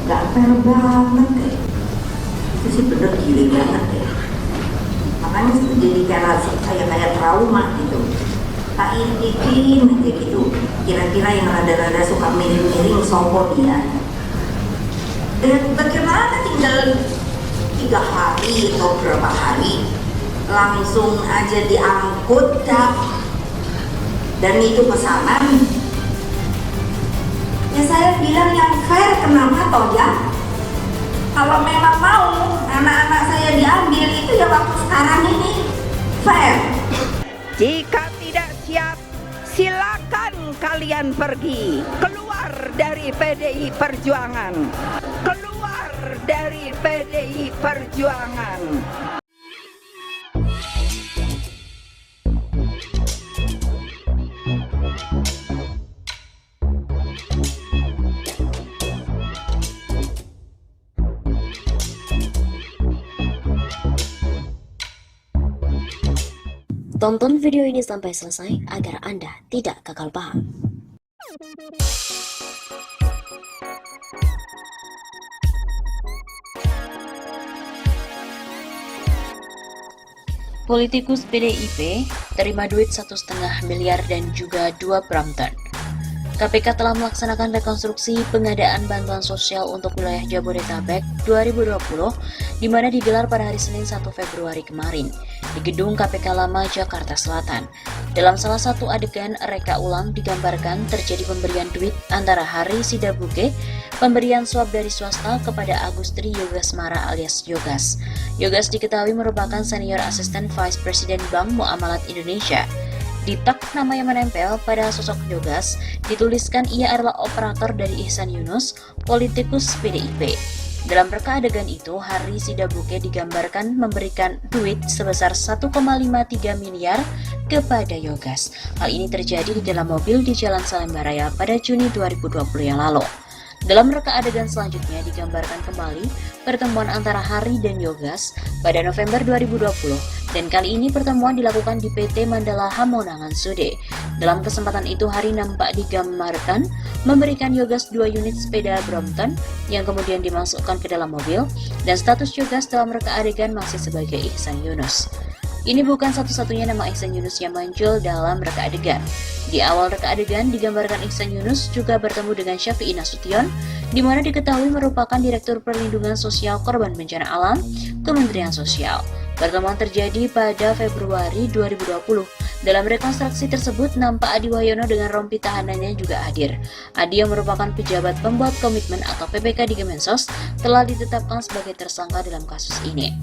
Gak fair banget deh. Itu sih bener gila banget deh. Makanya itu jadi kayak trauma gitu. Tak bikin aja gitu. Kira-kira yang rada-rada suka miring-miring sopo dia. Dan bagaimana tinggal 3 hari atau berapa hari langsung aja diangkut dan itu pesanan. Ya saya bilang yang fair, kenapa toh ya? Kalau memang mau anak-anak saya diambil itu ya waktu sekarang ini fair. Jika tidak siap, silakan kalian pergi keluar dari PDI Perjuangan. Keluar dari PDI Perjuangan. Tonton video ini sampai selesai agar Anda tidak gagal paham. Politikus PDIP terima duit 1,5 miliar dan juga 2 Brompton. KPK telah melaksanakan rekonstruksi pengadaan bantuan sosial untuk wilayah Jabodetabek 2020, di mana digelar pada hari Senin 1 Februari kemarin di Gedung KPK Lama Jakarta Selatan. Dalam salah satu adegan reka ulang digambarkan terjadi pemberian duit antara Hari Sidabuke, pemberian suap dari swasta kepada Agustri Yogasmara alias Yogas. Yogas diketahui merupakan senior asisten Vice President Bank Muamalat Indonesia. Di tak nama yang menempel pada sosok Yogas, dituliskan ia adalah operator dari Ihsan Yunus, politikus PDIP. Dalam reka adegan itu, Hari Sidabuke digambarkan memberikan duit sebesar 1,53 miliar kepada Yogas. Hal ini terjadi di dalam mobil di Jalan Salemba Raya pada Juni 2020 yang lalu. Dalam reka adegan selanjutnya digambarkan kembali pertemuan antara Hari dan Yogas pada November 2020, dan kali ini pertemuan dilakukan di PT Mandala Hamonangan Sude. Dalam kesempatan itu Hari nampak digambarkan memberikan Yogas 2 unit sepeda Brompton yang kemudian dimasukkan ke dalam mobil, dan status Yogas dalam reka adegan masih sebagai Ihsan Yunus. Ini bukan satu-satunya nama Ihsan Yunus yang muncul dalam reka adegan. Di awal reka adegan digambarkan Ihsan Yunus juga bertemu dengan Syafi'i Nasution, di mana diketahui merupakan Direktur Perlindungan Sosial Korban Bencana Alam, Kementerian Sosial. Pertemuan terjadi pada Februari 2020. Dalam rekonstruksi tersebut, nampak Adi Wahyono dengan rompi tahanannya juga hadir. Adi yang merupakan pejabat pembuat komitmen atau PPK di Kemensos telah ditetapkan sebagai tersangka dalam kasus ini.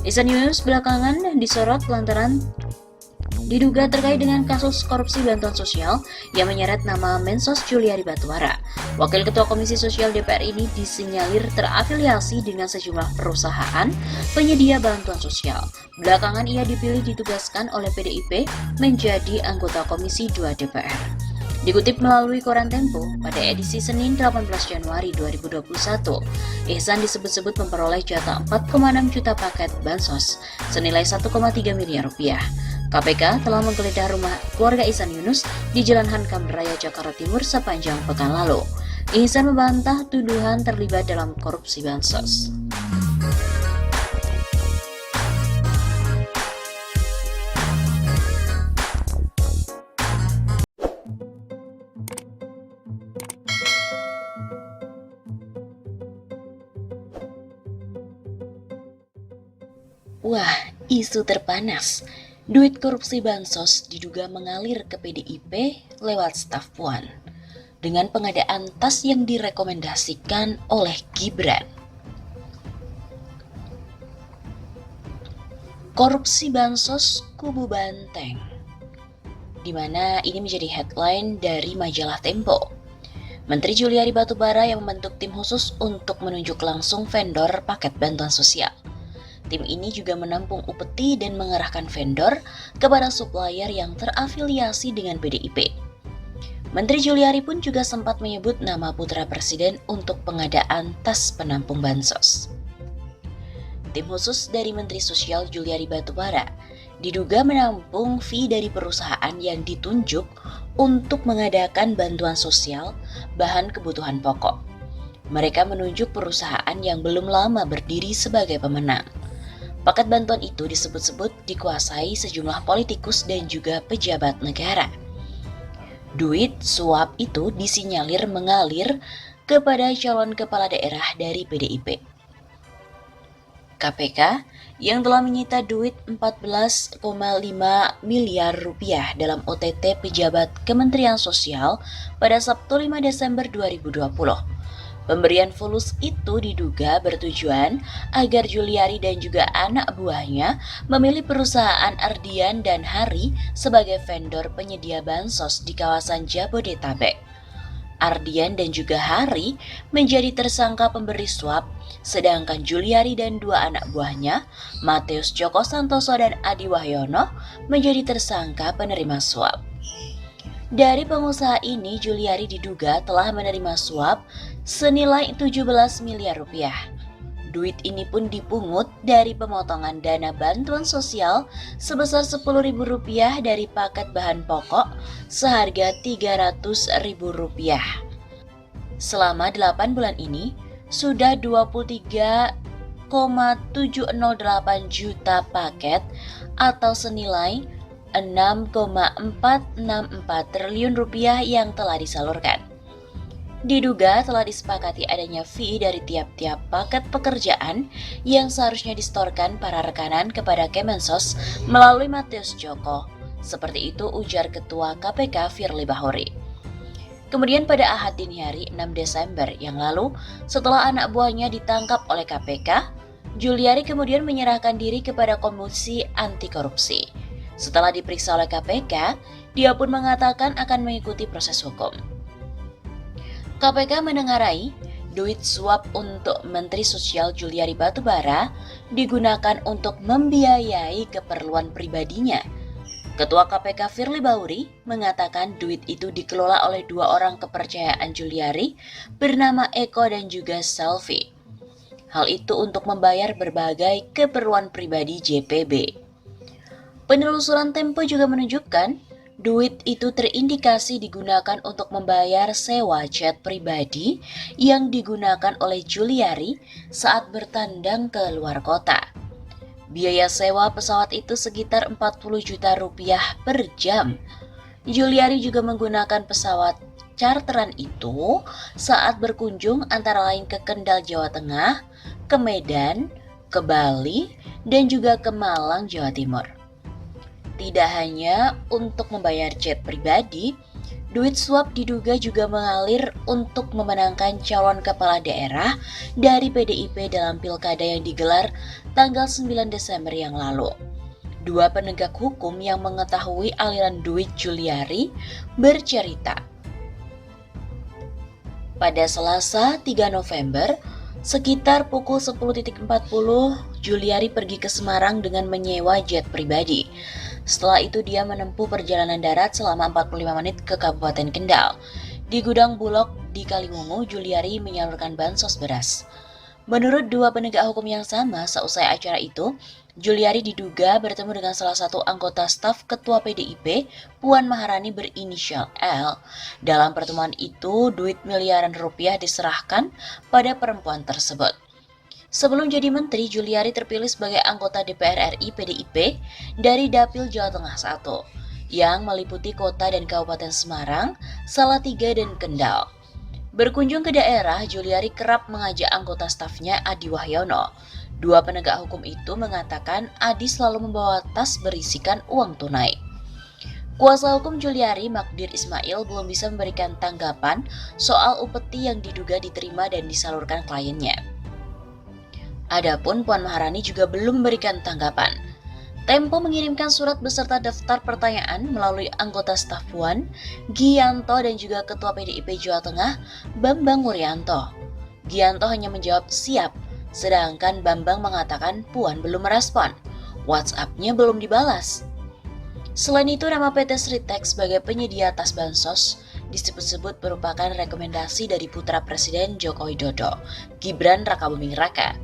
Ihsan Yunus belakangan disorot lantaran diduga terkait dengan kasus korupsi bantuan sosial yang menyeret nama Mensos Juliari Batubara. Wakil Ketua Komisi Sosial DPR ini disinyalir terafiliasi dengan sejumlah perusahaan penyedia bantuan sosial. Belakangan ia dipilih ditugaskan oleh PDIP menjadi anggota Komisi 2 DPR. Dikutip melalui koran Tempo, pada edisi Senin 18 Januari 2021, Ihsan disebut-sebut memperoleh jatah 4,6 juta paket bansos senilai 1,3 miliar rupiah. KPK telah menggeledah rumah keluarga Ihsan Yunus di Jalan Hankam Raya, Jakarta Timur sepanjang pekan lalu. Ihsan membantah tuduhan terlibat dalam korupsi bansos. Wah, isu terpanas. Duit korupsi bansos diduga mengalir ke PDIP lewat staf Puan dengan pengadaan tas yang direkomendasikan oleh Gibran. Korupsi bansos kubu Banteng, di mana ini menjadi headline dari majalah Tempo. Menteri Juliari Batubara yang membentuk tim khusus untuk menunjuk langsung vendor paket bantuan sosial. Tim ini juga menampung upeti dan mengerahkan vendor kepada supplier yang terafiliasi dengan PDIP. Menteri Juliari pun juga sempat menyebut nama putra presiden untuk pengadaan tas penampung bansos. Tim khusus dari Menteri Sosial Juliari Batubara diduga menampung fee dari perusahaan yang ditunjuk untuk mengadakan bantuan sosial bahan kebutuhan pokok. Mereka menunjuk perusahaan yang belum lama berdiri sebagai pemenang. Paket bantuan itu disebut-sebut dikuasai sejumlah politikus dan juga pejabat negara. Duit suap itu disinyalir mengalir kepada calon kepala daerah dari PDIP. KPK yang telah menyita duit 14,5 miliar rupiah dalam OTT pejabat Kementerian Sosial pada Sabtu 5 Desember 2020. Pemberian fulus itu diduga bertujuan agar Juliari dan juga anak buahnya memilih perusahaan Ardian dan Hari sebagai vendor penyedia bansos di kawasan Jabodetabek. Ardian dan juga Hari menjadi tersangka pemberi suap, sedangkan Juliari dan dua anak buahnya, Matius Joko Santoso dan Adi Wahyono, menjadi tersangka penerima suap. Dari pengusaha ini, Juliari diduga telah menerima suap senilai 17 miliar rupiah. Duit ini pun dipungut dari pemotongan dana bantuan sosial sebesar Rp10.000 dari paket bahan pokok seharga Rp300.000. Selama 8 bulan ini, sudah 23,708 juta paket atau senilai Rp6,464 triliun yang telah disalurkan. Diduga telah disepakati adanya fee dari tiap-tiap paket pekerjaan yang seharusnya disetorkan para rekanan kepada Kemensos melalui Matius Joko. Seperti itu ujar Ketua KPK Firly Bahuri. Kemudian pada Ahad dini hari 6 Desember yang lalu, setelah anak buahnya ditangkap oleh KPK, Juliari kemudian menyerahkan diri kepada Komisi Anti Korupsi. Setelah diperiksa oleh KPK, dia pun mengatakan akan mengikuti proses hukum. KPK menengarai duit suap untuk Menteri Sosial Juliari Batubara digunakan untuk membiayai keperluan pribadinya. Ketua KPK Firly Bahuri mengatakan duit itu dikelola oleh dua orang kepercayaan Juliari bernama Eko dan juga Selvi. Hal itu untuk membayar berbagai keperluan pribadi JPB. Penelusuran Tempo juga menunjukkan duit itu terindikasi digunakan untuk membayar sewa jet pribadi yang digunakan oleh Juliari saat bertandang ke luar kota. Biaya sewa pesawat itu sekitar Rp40 juta per jam. Juliari juga menggunakan pesawat charteran itu saat berkunjung antara lain ke Kendal, Jawa Tengah, ke Medan, ke Bali, dan juga ke Malang, Jawa Timur. Tidak hanya untuk membayar jet pribadi, duit suap diduga juga mengalir untuk memenangkan calon kepala daerah dari PDIP dalam pilkada yang digelar tanggal 9 Desember yang lalu. Dua penegak hukum yang mengetahui aliran duit Juliari bercerita. Pada Selasa 3 November, sekitar pukul 10.40, Juliari pergi ke Semarang dengan menyewa jet pribadi. Setelah itu dia menempuh perjalanan darat selama 45 menit ke Kabupaten Kendal. Di gudang Bulog di Kaliwungu, Juliari menyalurkan bansos beras. Menurut dua penegak hukum yang sama, seusai acara itu, Juliari diduga bertemu dengan salah satu anggota staf Ketua PDIP, Puan Maharani berinisial L. Dalam pertemuan itu, duit miliaran rupiah diserahkan pada perempuan tersebut. Sebelum jadi menteri, Juliari terpilih sebagai anggota DPR RI PDIP dari Dapil Jawa Tengah 1, yang meliputi kota dan Kabupaten Semarang, Salatiga, dan Kendal. Berkunjung ke daerah, Juliari kerap mengajak anggota stafnya Adi Wahyono. Dua penegak hukum itu mengatakan Adi selalu membawa tas berisikan uang tunai. Kuasa hukum Juliari, Magdir Ismail, belum bisa memberikan tanggapan soal upeti yang diduga diterima dan disalurkan kliennya. Adapun Puan Maharani juga belum memberikan tanggapan. Tempo mengirimkan surat beserta daftar pertanyaan melalui anggota staf Puan, Gianto, dan juga Ketua PDIP Jawa Tengah, Bambang Wuryanto. Gianto hanya menjawab siap, sedangkan Bambang mengatakan Puan belum merespon. WhatsApp-nya belum dibalas. Selain itu, nama PT Sritek sebagai penyedia tas bansos disebut-sebut merupakan rekomendasi dari putra Presiden Joko Widodo, Gibran Rakabuming Raka.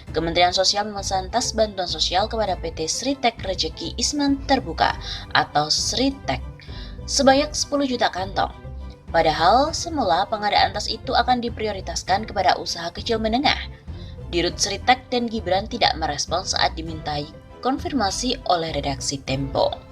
Kementerian Sosial memesan tas bantuan sosial kepada PT Sritek Rejeki Isman Terbuka atau Sritek sebanyak 10 juta kantong. Padahal semula pengadaan tas itu akan diprioritaskan kepada usaha kecil menengah. Dirut Seritek dan Gibran tidak merespons saat dimintai konfirmasi oleh redaksi Tempo.